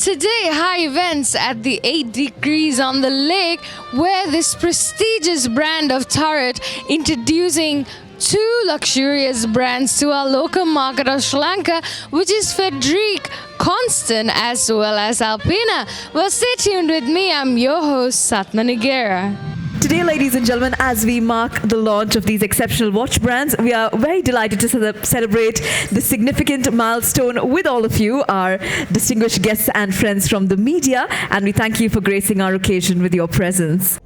today, high events at the 8 Degrees on the Lake, where this prestigious brand of turret introducing two luxurious brands to our local market of Sri Lanka, which is Frederique Constant as well as Alpina. Well, stay tuned with me. I'm your host, Satma Nigera. Today, ladies and gentlemen, as we mark the launch of these exceptional watch brands, we are very delighted to celebrate this significant milestone with all of you, our distinguished guests and friends from the media, and we thank you for gracing our occasion with your presence.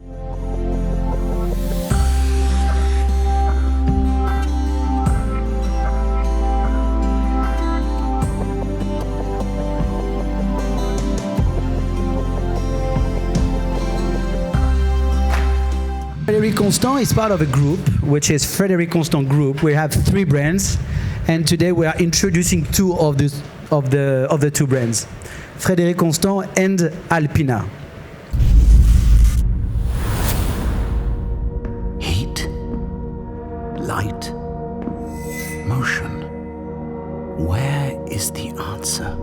Frederique Constant is part of a group, which is Frederique Constant Group. We have three brands, and today we are introducing two of the two brands, Frederique Constant and Alpina. Heat, light, motion. Where is the answer?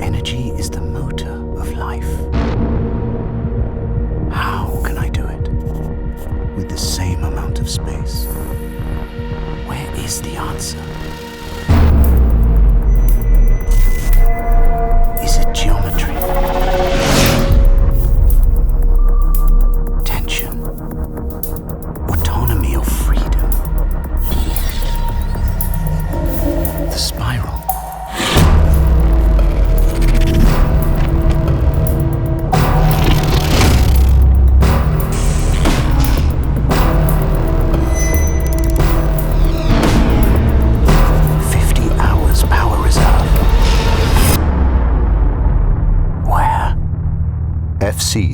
Energy is the motor of life. How can I do it with the same amount of space? Where is the answer? Is it geometry? Tension? Autonomy or freedom? The spiral?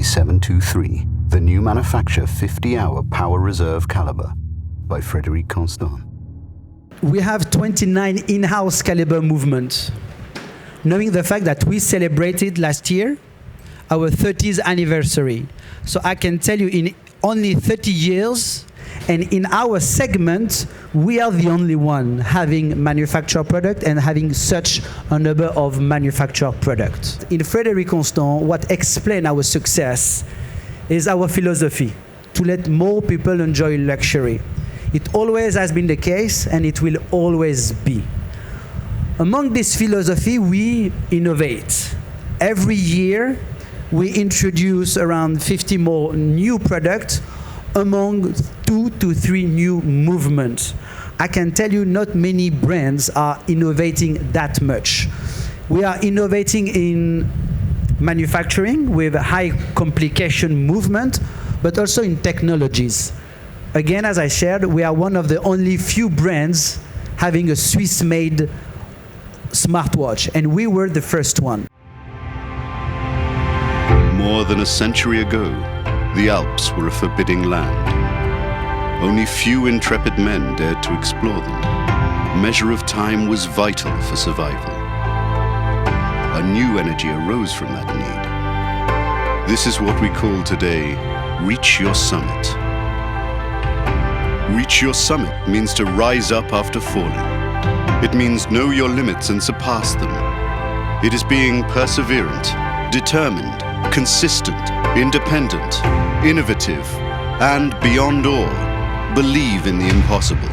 723, the new manufacture 50-hour power reserve caliber by Frederique Constant. We have 29 in-house caliber movements. Knowing the fact that we celebrated last year our 30th anniversary. So I can tell you in only 30 years, and in our segment, we are the only one having manufactured product and having such a number of manufactured products. In Frederique Constant, what explains our success is our philosophy to let more people enjoy luxury. It always has been the case, and it will always be. Among this philosophy, we innovate. Every year, we introduce around 50 more new products among 2 to 3 new movements. I can tell you not many brands are innovating that much. We are innovating in manufacturing with a high complication movement, but also in technologies. Again, as I shared, we are one of the only few brands having a Swiss-made smartwatch, and we were the first one. More than a century ago, the Alps were a forbidding land. Only few intrepid men dared to explore them. Measure of time was vital for survival. A new energy arose from that need. This is what we call today, reach your summit. Reach your summit means to rise up after falling. It means know your limits and surpass them. It is being perseverant, determined, consistent, independent, innovative, and beyond all, believe in the impossible.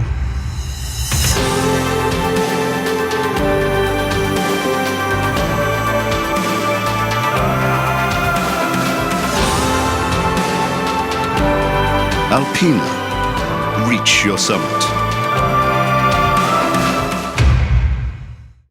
Alpina, reach your summit.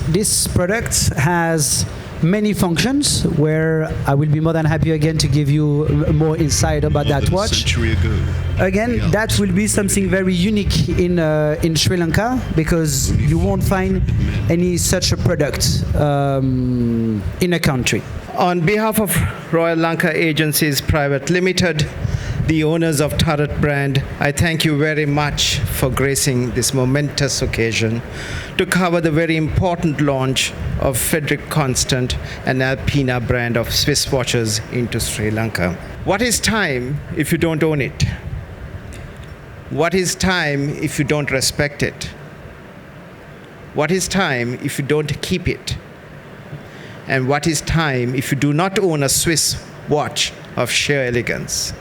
This product has many functions where I will be more than happy again to give you more insight about that watch. A century ago, again, that will be something very unique in Sri Lanka, because you won't find any such a product in a country. On behalf of Royal Lanka Agencies Private Limited, the owners of Turret brand, I thank you very much for gracing this momentous occasion to cover the very important launch of Frederique Constant and Alpina brand of Swiss watches into Sri Lanka. What is time if you don't own it? What is time if you don't respect it? What is time if you don't keep it? And what is time if you do not own a Swiss watch of sheer elegance?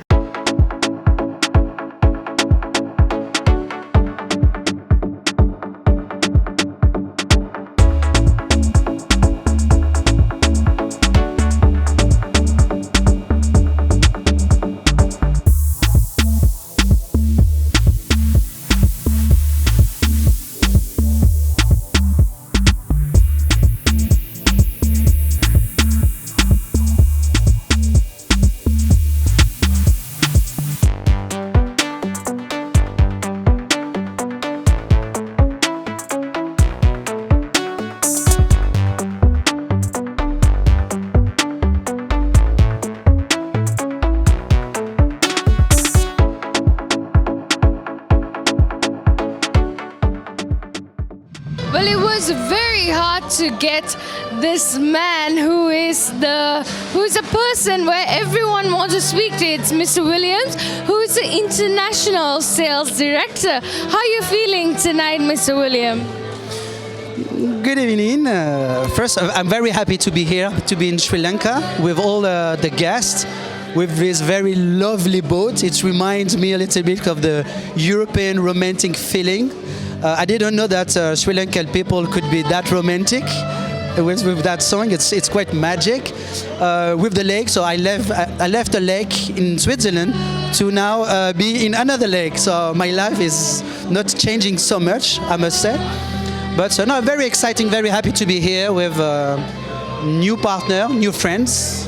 Well, it was very hard to get this man who's a person where everyone wants to speak to. It's Mr. Williams, who's the International Sales Director. How are you feeling tonight, Mr. Williams? Good evening. First, I'm very happy to be here, to be in Sri Lanka with all the guests, with this very lovely boat. It reminds me a little bit of the European romantic feeling. I didn't know that Sri Lankan people could be that romantic with that song. It's quite magic. With the lake, so I left the lake in Switzerland to now be in another lake. So my life is not changing so much, I must say. But no, very exciting, very happy to be here with new partner, new friends,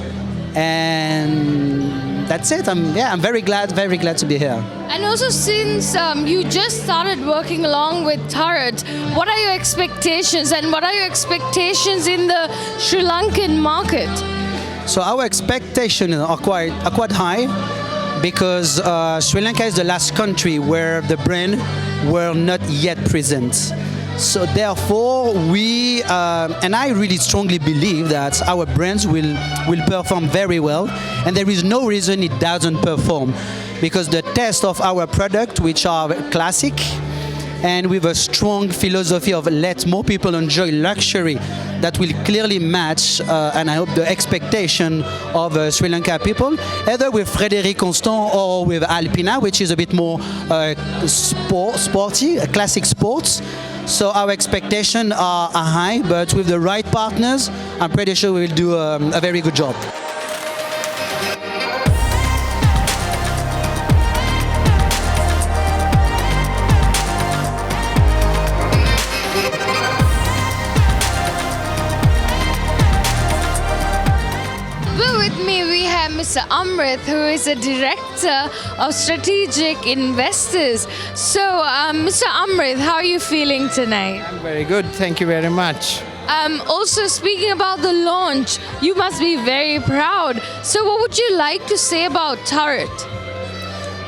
and that's it. I'm very glad to be here. And also, since you just started working along with Turret, what are your expectations, and what are your expectations in the Sri Lankan market? So our expectations are quite high, because Sri Lanka is the last country where the brand were not yet present. So therefore, we and I really strongly believe that our brands will perform very well, and there is no reason it doesn't perform, because the taste of our product, which are classic, and with a strong philosophy of let more people enjoy luxury, that will clearly match, and I hope, the expectation of Sri Lanka people, either with Frederique Constant or with Alpina, which is a bit more sporty, classic sports. So our expectations are high, but with the right partners, I'm pretty sure we will do a very good job. Mr. Amrit, who is a Director of Strategic Investors. So, Mr. Amrit, how are you feeling tonight? I'm very good, thank you very much. Also, speaking about the launch, you must be very proud. So, what would you like to say about Turret?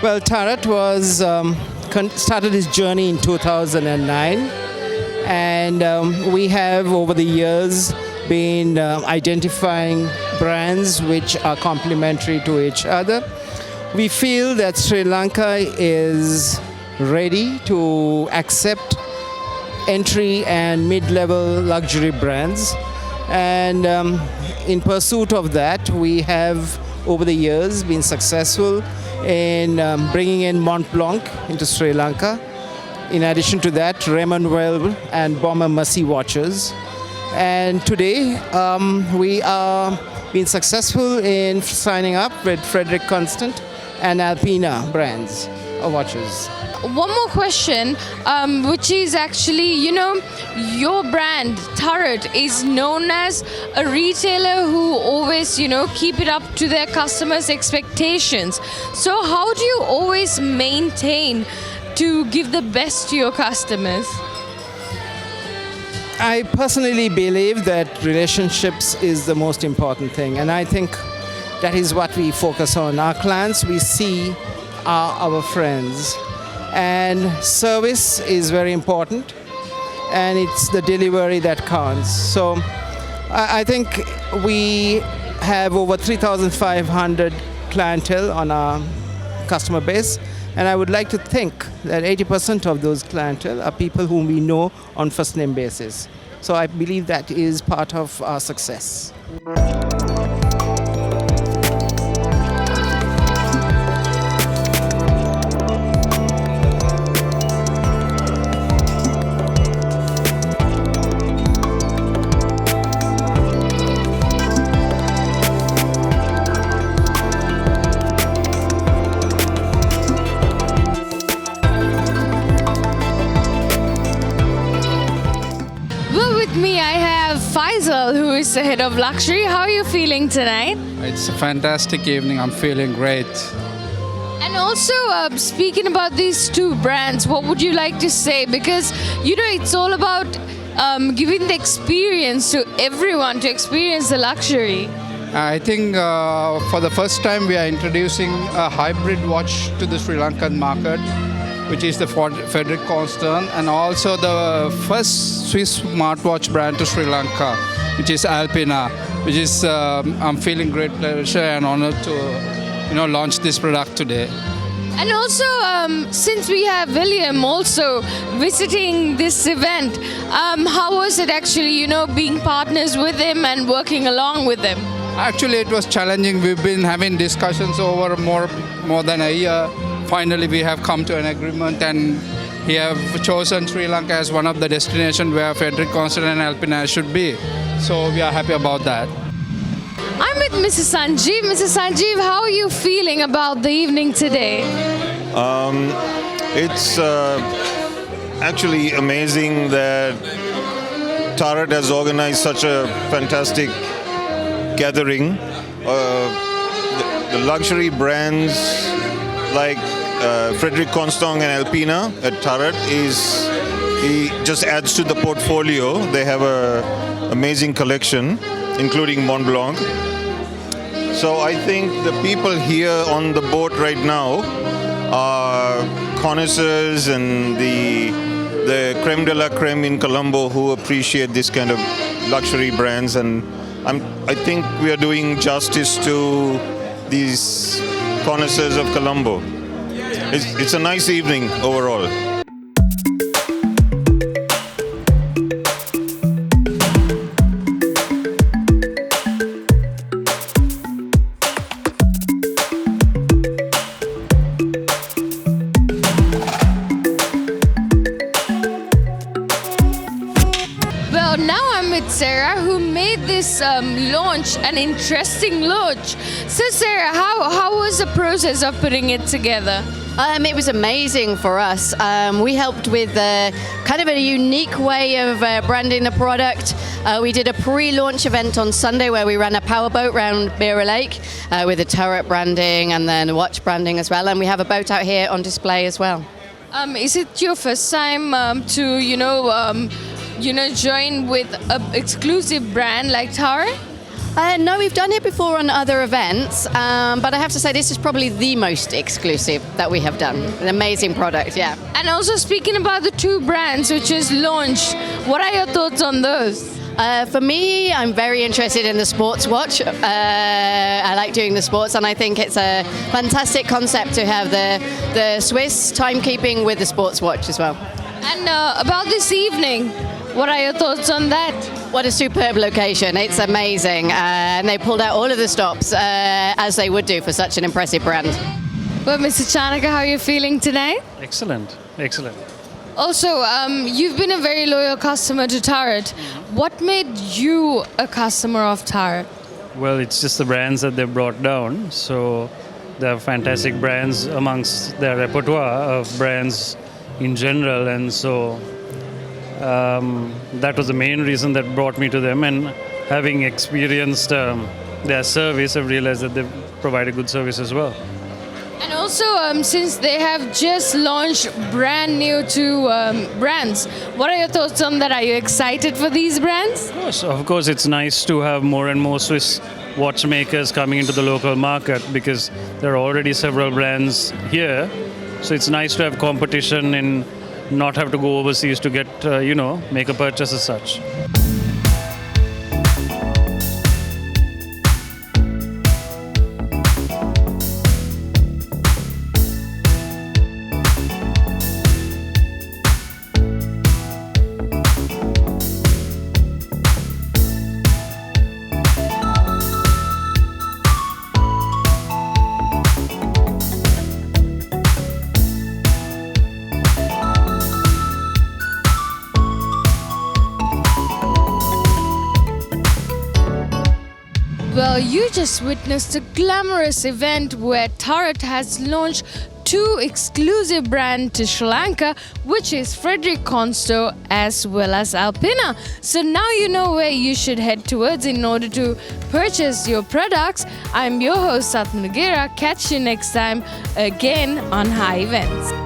Well, Turret was started its journey in 2009, and we have over the years been identifying brands which are complementary to each other. We feel that Sri Lanka is ready to accept entry and mid-level luxury brands, and in pursuit of that, we have over the years been successful in bringing in Mont Blanc into Sri Lanka. In addition to that, Raymond Well and Bomber Mercy watches. And today, we are being successful in signing up with Frederique Constant and Alpina brands of watches. One more question, which is actually, your brand, Turret, is known as a retailer who always, keep it up to their customers' expectations. So how do you always maintain to give the best to your customers? I personally believe that relationships is the most important thing, and I think that is what we focus on. Our clients we see are our friends, and service is very important, and it's the delivery that counts. So I think we have over 3,500 clientele on our customer base, and I would like to think that 80% of those clientele are people whom we know on first name basis. So I believe that is part of our success. Well, with me, I have Faisal, who is the head of luxury. How are you feeling tonight? It's a fantastic evening. I'm feeling great. And also, speaking about these two brands, what would you like to say? Because, it's all about giving the experience to everyone to experience the luxury. I think for the first time we are introducing a hybrid watch to the Sri Lankan market, which is the Frederique Constant, and also the first Swiss smartwatch brand to Sri Lanka, which is Alpina, which is I'm feeling great pleasure and honored to launch this product today. And also, since we have William also visiting this event, how was it actually, being partners with him and working along with him? Actually, it was challenging. We've been having discussions over more than a year. Finally, we have come to an agreement, and we have chosen Sri Lanka as one of the destinations where Frederique Constant and Alpina should be. So we are happy about that. I'm with Mrs. Sanjeev. Mrs. Sanjeev, how are you feeling about the evening today? It's actually amazing that Tarat has organized such a fantastic gathering. The luxury brands like Frederique Constant and Alpina at Tarat he just adds to the portfolio. They have an amazing collection, including Mont Blanc. So I think the people here on the boat right now are connoisseurs and the creme de la creme in Colombo who appreciate this kind of luxury brands, and I think we are doing justice to these connoisseurs of Colombo. It's a nice evening overall. Well, now I'm with Sarah, who made this launch an interesting launch. So, Sarah, how was the process of putting it together? It was amazing for us. We helped with kind of a unique way of branding the product. We did a pre-launch event on Sunday where we ran a powerboat around Mira Lake with the turret branding and then watch branding as well. And we have a boat out here on display as well. Is it your first time to join with an exclusive brand like Tara? No, we've done it before on other events, but I have to say this is probably the most exclusive that we have done. An amazing product, yeah. And also speaking about the two brands which is launched, what are your thoughts on those? For me, I'm very interested in the sports watch. I like doing the sports, and I think it's a fantastic concept to have the Swiss timekeeping with the sports watch as well. And about this evening, what are your thoughts on that? What a superb location. It's amazing. And they pulled out all of the stops, as they would do for such an impressive brand. Well, Mr. Chanaka, how are you feeling today? Excellent. Also, you've been a very loyal customer to Tarat. What made you a customer of Tarat? Well, it's just the brands that they've brought down. So they have fantastic brands amongst their repertoire of brands in general. And so that was the main reason that brought me to them. And having experienced their service, I've realized that they provide a good service as well. And also, since they have just launched brand new two brands, what are your thoughts on that? Are you excited for these brands? Of course, it's nice to have more and more Swiss watchmakers coming into the local market because there are already several brands here. So it's nice to have competition and not have to go overseas to get, make a purchase as such. Well, you just witnessed a glamorous event where Tharot has launched two exclusive brands to Sri Lanka, which is Frederique Constant as well as Alpina. So now you know where you should head towards in order to purchase your products. I'm your host Satmanagira. Catch you next time again on High Events.